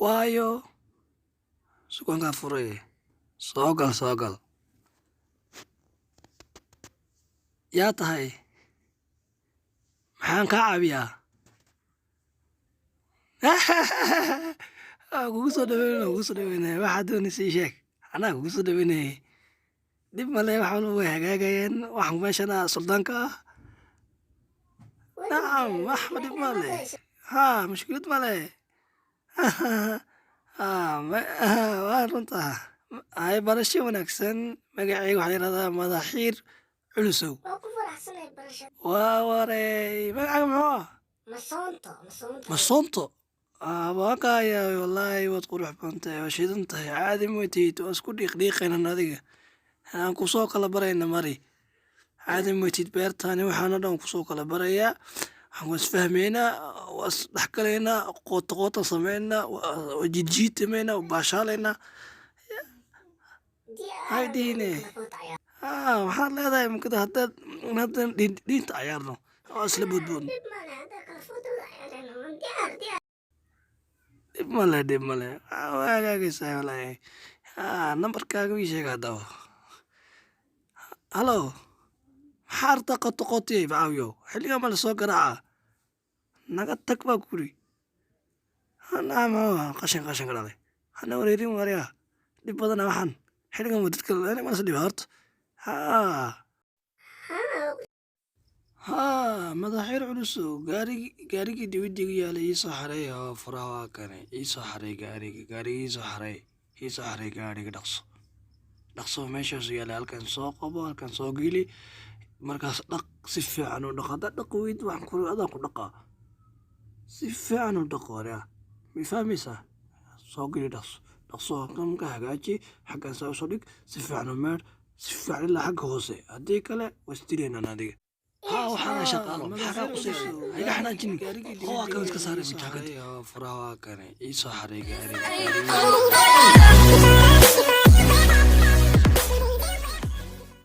waayo sugankaa furay soo gal soo gal yaa tahay maxaan kaa caabiyaa kugu soo dhaweynaya waxaa doonaysa ii sheeg anaa kugu soo dhaweynayay dhib male waxaan way hagaagayeen waxaan meeshana suldaanka ah nacam wax ma dhib male ha mushkilad male waa runta hay barasho wanaagsan magacayga waxaa yidhahdaa madaxiir culusow waa waray magacaga muxuu ah masonto waakaya wallaahi waad qurux badan tahay waa shidan tahay caadi moytid waa isku dhiiqdhiiqaynan adiga aan kusoo kala barayna mari caadi moytid beertaani waxaana dhan kusoo kala barayaa waxaan waa isfahmaynaa waa isdhexgalaynaa qoota samaynaa waa jiidjiitamayna waa baashaalaynaa haydhiine waxaad leedahay mukada haddaan dhiinta cayaarno waa isla boodboodno dhib male waa hagaagaysaa walaahi nambarkaaga ii sheega haddaba halo maxaa artaa qotoqotiyey bacaawiyo xilligaa ma la soo garaaca naga tag baa kuri maxuu qashin ka dhalay hana wareerin waryaa dhib badana waxaan xilligan waa dadka malas dhiba horta madaxiir culusow gaarigii dibidiga yaala iisoo xareey oo furaha waa kane iisoo xareey gaariga iisoo xareey gaariga dhaqso meeshaasu yaala halkan soo qabo halkan soo geli markaas dhaq si fiican u dhaq haddaa dhaq weyd waxaan ku adaan ku dhaqaa si fiican u dhaq waryaa ma fahmaysaa soo geli dhaqso halkan ka hagaaji xaggan saa usoo dhig si fiican u meedh si fiican ilaa xagga hoose haddii kale waa isdilaynaan adiga waxaana shaqaalo maxaa qusayso iga xanaajinin oo kan iska saaray mujaakad furaha waa kane iisoo xareey gaariga